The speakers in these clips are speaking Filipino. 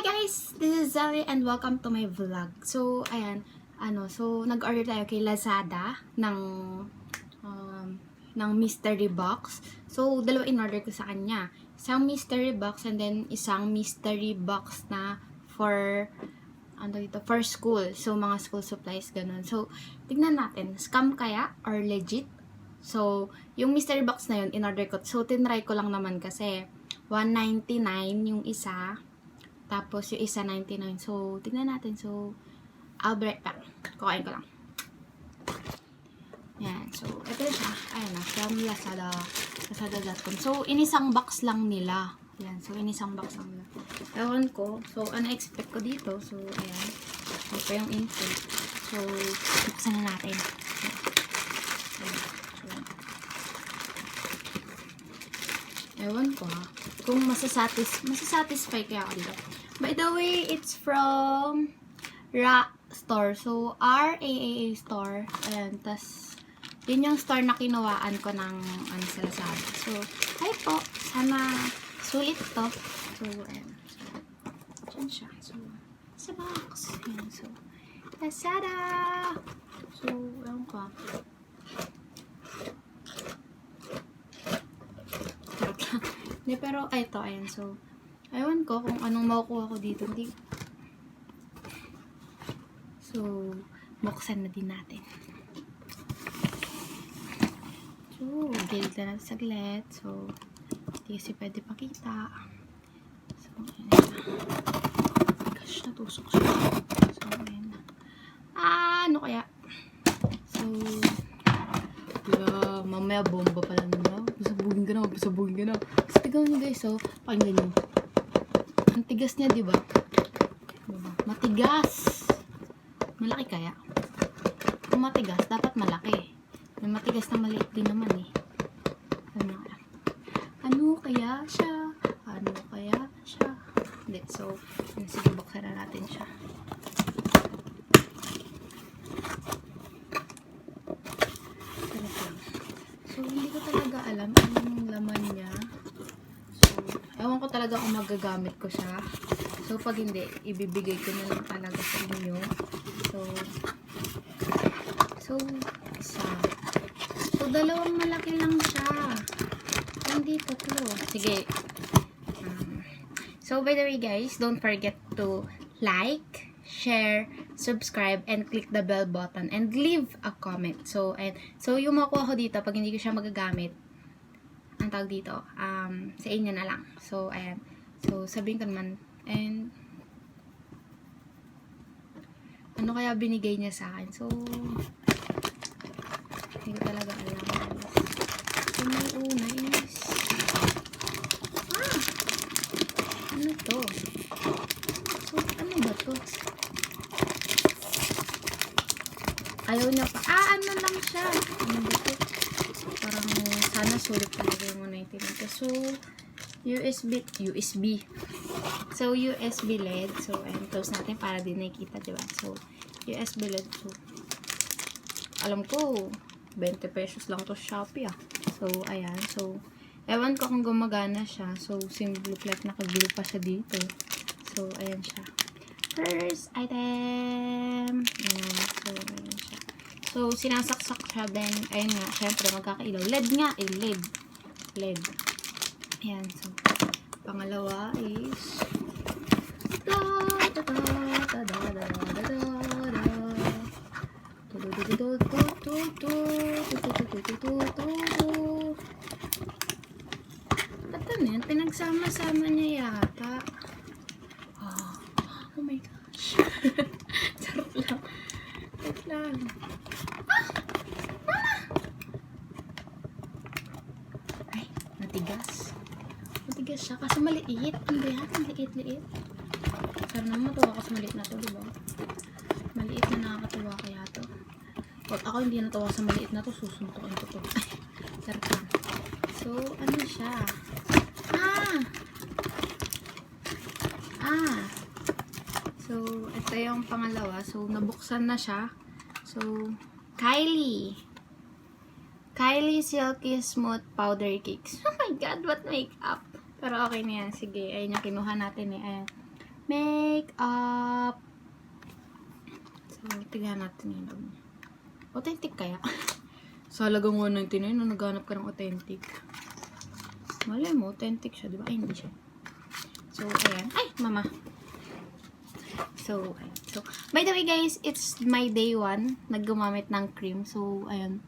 guys! This is Zelly and welcome to my vlog. So, ayan, nag-order tayo kay Lazada ng mystery box. So, dalawa in-order ko sa kanya. Isang mystery box and then isang mystery box na for school. So, mga school supplies, ganun. So, tignan natin, scam kaya or legit? So, yung mystery box na yun, in-order ko. So, tinry ko lang naman kasi $199 yung isa. Tapos, yung isa, 99. So, tignan natin. So, I'll be right back. Kukain ko lang. Yan. So, ito siya. Ayan na. From Lazada. Lazada.com. So, inisang box lang nila. Yan. So, inisang box lang nila. Ewan ko. So, expect ko dito. So, ayan. Ito yung info. So, buksan na natin. Ewan ko ha. Kung masasatisfy kaya ako dito. By the way, it's from Ra store. So, RAAA store. Ayan. Tas, yun yung store na kinuhaan ko ng sa Lazada. So, hi po. Sana sulit to. So, ayan. So, dyan siya. So, sa box. Ayan. So, Lazada. So, ewan ko ha. Hindi, pero, ito, ayan. So, ewan ko kung anong makukuha ko dito. Hindi. So, buksan na din natin. So, gilid na natin saglit. So, hindi kasi pwede pakita. So, ayan na. Gosh, natusok siya. So, ayan na. Ano kaya? So, mamaya bomba pala nila. Pasabugin ka na. Kasi tignan nyo guys, so, pakinggan nyo. Ang tigas niya, diba? Matigas. Malaki kaya? Kung matigas, dapat malaki. May matigas na maliit din naman eh. Ano kaya siya? Hindi, so, sige, buksan na natin siya. So, hindi ko talaga alam anong laman niya. So, ewan ko talaga kung magagamit ko siya. So, pag hindi, ibibigay ko na lang talaga sa inyo. So, isa. So, dalawang malaki lang siya. Hindi tatlo. Sige. So, by the way guys, don't forget to like, share, subscribe, and click the bell button, and leave a comment. So, yung makuha ko dito, pag hindi ko siya magagamit, ang tawag dito, sa inyo na lang. So, ayan. So, sabihin ko naman, and, ano kaya binigay niya sa akin? So, hindi ko talaga alam. So, may una is, ano to? So, ano ba to? Ayaw niya pa. Ano lang siya? Ano ba to? Parang, sana sulit talaga yung 199. So, USB. So, USB LED. So, ayan, close natin para din nakikita, diba? So, USB LED. So, alam ko, 20 pesos lang to sa Shopee, ah. So, ayan. So, ewan ko kung gumagana siya. So, look like nakaglue pa siya dito. So, ayan siya. First item. Ayan. So, ayan siya. So, sinasaksak siya. Then, ayun nga, syempre, magkakailaw. LED nga, eh. LED. Ayan. So, pangalawa is ba't ano yan? Pinagsama-sama niya yata. Oh my gosh. Charot lang. Wait lang. Ay, matigas. Matigas siya kasi maliit. Ano ba yan? Maliit-liit. Pero naman matuwa ko sa maliit na to, diba? Maliit na nakakatuwa kaya to. Pag ako hindi natuwa sa maliit na to, susuntukin ko to. Charot lang. So, ano siya? So, ito yung pangalawa. So, nabuksan na siya. So, Kylie Silky Smooth Powder Cakes. Oh my God, what makeup? Pero okay na yan. Sige, ayun yung kinuha natin eh. Ayan. Try natin yung loob niya. Authentic kaya? Sa halagang 199, nung naghanap ka ng authentic. Malay mo, authentic siya, di ba? Ay, hindi siya. So, ayan. Ay, mama. So, ayan. So, by the way guys, it's my day 1. Naggumamit ng cream. So, ayan.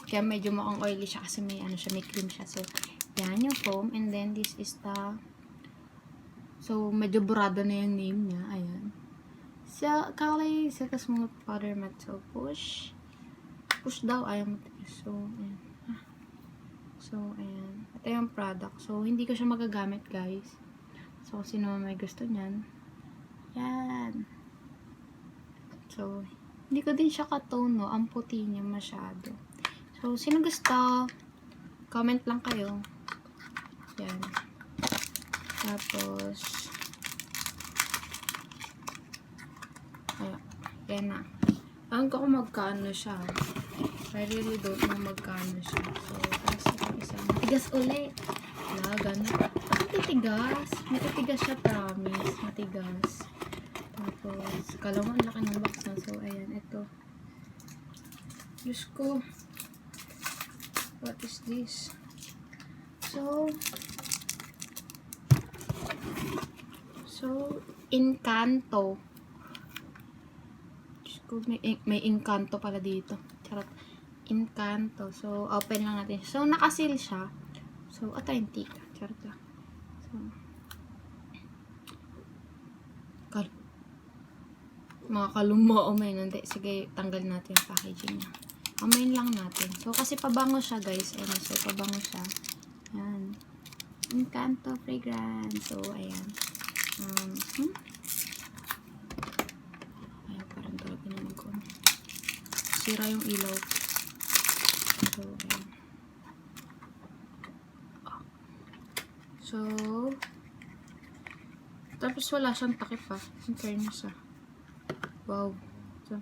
Kaya medyo mukhang oily siya kasi may, ano siya, may cream siya. So, yan yung foam. And then, this is the... So, medyo burado na yung name niya. Ayan. So, Kali Silk Smooth Powder Matte. So, push. Push daw. Ayaw matigas. So, ayan. So, ayan. Ito yung product. So, hindi ko siya magagamit, guys. So, sino may gusto niyan. Yan. So, hindi ko din siya katone, no? Ang puti niya masyado. So, sino gusto? Comment lang kayo. Yan. Tapos, ayan. Yan na. Alam ko kung magkano siya. I really don't know magkano siya. So, kasi isa. Matigas ulit. Wala, ganun. Matitigas. Matitigas siya, promise. Matigas. Tapos, kala mo, ang laki ng box na. So, ayan, ito. Diyos ko. What is this? So, Encanto. Diyos ko, may Encanto pala dito. Charot. Encanto. So, open lang natin. So, nakasil siya. So, authentic. Charot lang. So, mga kaluma o may hindi. Sige, tanggalin natin yung packaging niya. Amayin lang natin. So, kasi pabango siya, guys. Ayan, so, pabango siya. Ayan. Encanto fragrance. So, ayan. Ayan, parang talaga naman ko. Sira yung ilaw. So, ayan. So, tapos wala siyang takip pa. In fairness, wow. So,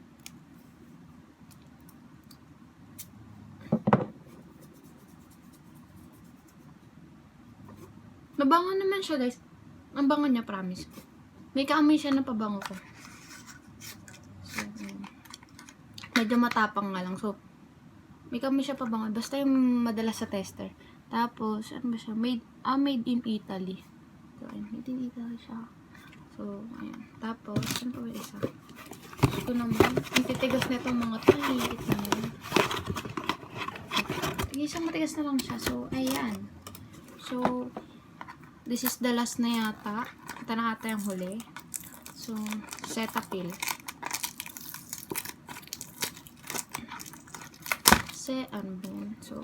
mabango naman siya, guys. Ang bango niya, promise. May kaamoy siya na pabango ko. So, medyo matapang nga lang. So, may kaamoy siya pabango. Basta yung madalas sa tester. Tapos, ano ba siya? Made in Italy. So, made in Italy siya. So, ayan. Tapos, ano pa ba isa? Ito naman. Ang titigas na itong mga ito. Liit naman. Isang matigas na lang siya. So, ayan. So, this is the last na yata. Ito na ata yung huli. So, Cetaphil. Ano ba yun? So,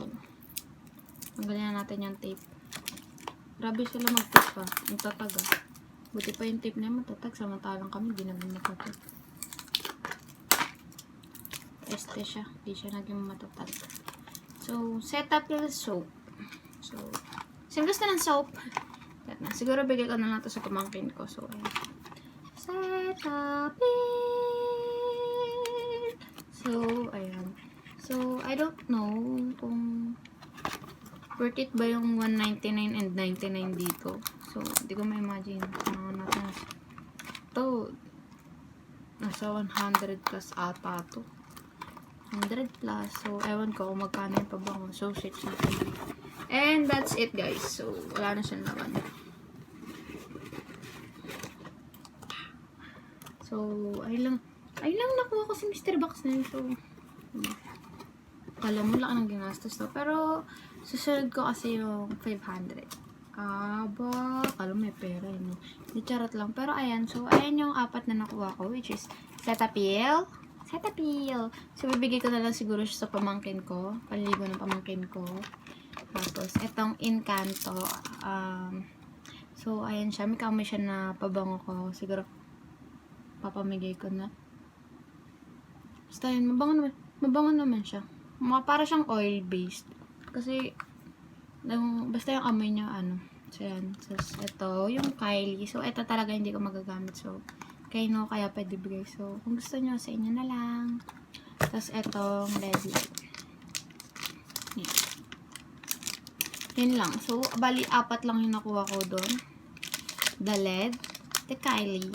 tanggalin na natin yung tape. Grabe sila mag-tape pa. Ang tatag Buti pa yung tape na matatag. Samantalang kami, di naman matatag. Este siya. Di siya naging matatag. So, Cetaphil soap. So, sino gusto ng soap? Siguro bigay ko na lang ito sa pamangkin ko. So, ayan. Cetaphil. So, ayan. So, I don't know kung worth it ba yung 199 and 99 dito. So, hindi ko ma-imagine. Ito, nasa 100 plus ata to. 100 plus. So, ewan ko kung magkano yung pabango. So, shit natin. And that's it, guys. So, wala na siyang laman. So, ayun lang nakuha ko si Mr. Box na yun. So, kala mo lang ang ginastos to. Pero, susunod ko kasi yung 500. Aba, kala mo may pera yun. Di charot lang. Pero, ayan. So, ayan yung 4 na nakuha ko, which is Cetaphil. So, bibigay ko na lang siguro siya sa pamangkin ko. Paliligo ng pamangkin ko. Tapos, itong Encanto. So, ayan siya. May kamay siya na pabango ko. Siguro, papamigay ko na. Basta yun, mabango naman siya. Para siyang oil-based. Kasi, basta yung amoy niya, So, yan. So, ito, yung Kylie. So, ito talaga hindi ko magagamit. So, kaya pwede bigay. So, kung gusto nyo, sa inyo na lang. Tapos, itong LED light. Yan. Yun lang. So, bali, 4 lang yung nakuha ko doon. The LED, the Kylie,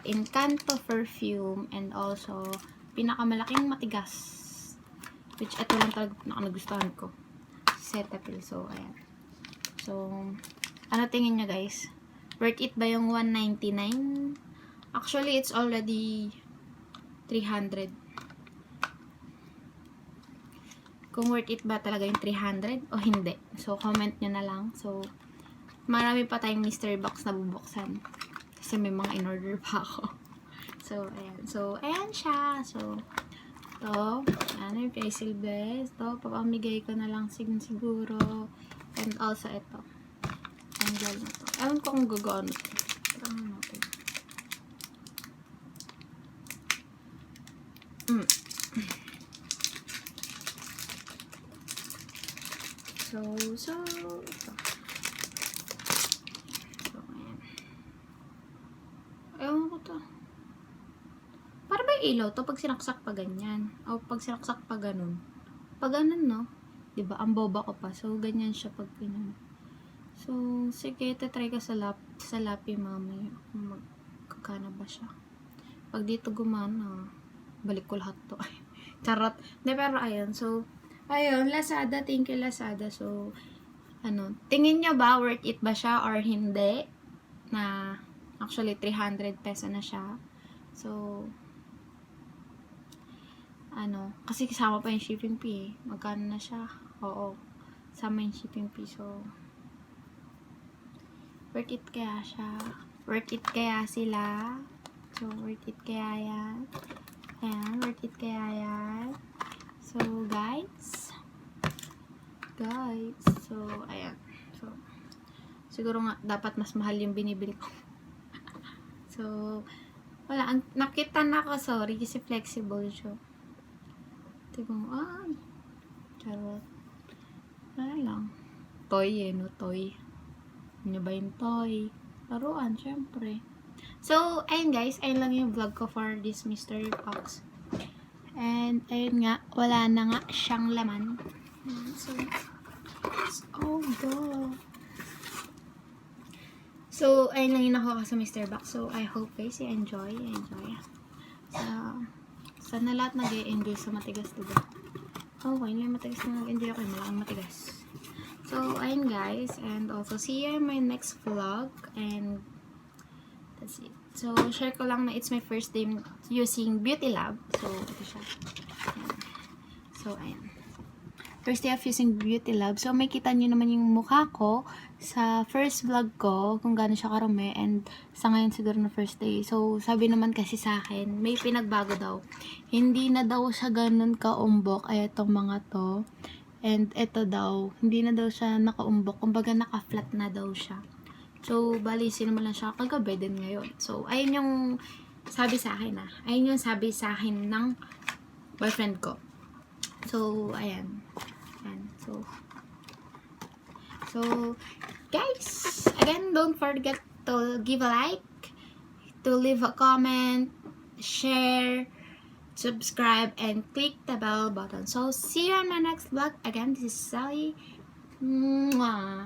Encanto perfume, and also pinakamalaking matigas, which ito lang talaga nagustuhan ko, Cetaphil. So ayan. So ano tingin nyo guys, worth it ba yung 199? Actually it's already 300. Kung worth it ba talaga yung 300 o hindi. So, comment nyo na lang. So, marami pa tayong mystery box na bubuksan. Kasi may mga in-order pa ako. So, ayan. So, ayan siya. So, ito. Ano yung Facial Bless. Ito, papamigay ko na lang siguro. And also, ito. Ang gel na to. Ewan ko kung gagano to. Tara natin. So, ito. So, ayan. Ewan ko to. Para ba ilaw to pag sinaksak pa ganyan? O pag sinaksak pa ganun? Pag ganun, no? Diba? Ang boba ko pa. So, ganyan siya pag ganyan. So, sige, try ka sa lapi mamaya. Kung magkakana ba siya. Pag dito gumana, balik ko lahat to. Charot. Hindi, pero ayun. So, ayun, Lazada. Thank you, Lazada. So, ano, tingin nyo ba worth it ba siya or hindi? Na, actually, 300 peso na siya. So, ano, kasi kasama pa yung shipping fee. Magkano na siya? Oo. Sama yung shipping fee. So, worth it kaya siya? Worth it kaya sila? So, worth it kaya yan? Ayan, worth it kaya yan? So, guys, so, ayan. So, siguro nga, dapat mas mahal yung binibili ko. So, wala, nakita na ko, sorry, kasi flexible siya. Tigong, ay, charot. Wala lang. Toy no, toy. Ano ba yung toy? Laruan, syempre. So, ayun guys, ayun lang yung vlog ko for this mystery box. And, ayun nga, wala na nga siyang laman. So, let's all go. So, ayun lang yung nakuha sa mystery box. So, I hope guys, you enjoy. So, sana lahat nag-enjoy sa matigas, diba? Okay, may matigas na nag-enjoy ako. Malaking matigas. So, ayun guys. And also, see you in my next vlog. And, that's it. So, share ko lang na it's my first day using Beauty Lab. So, ito siya. Ayan. So, ayan. First day of using Beauty Lab. So, may kita nyo naman yung mukha ko sa first vlog ko, kung gaano siya karami. And, sa ngayon siguro na first day. So, sabi naman kasi sa akin, may pinagbago daw. Hindi na daw siya ganun kaumbok. Ay, itong mga to. And, ito daw. Hindi na daw siya nakaumbok. Kumbaga, naka-flat na daw siya. So, bali, naman lang siya kagabi din ngayon. So, ayun yung sabi sa akin Ayun yung sabi sa akin ng boyfriend ko. So, ayan. So, guys, again, don't forget to give a like, to leave a comment, share, subscribe, and click the bell button. So, see you on my next vlog. Again, this is Sally. Mwah.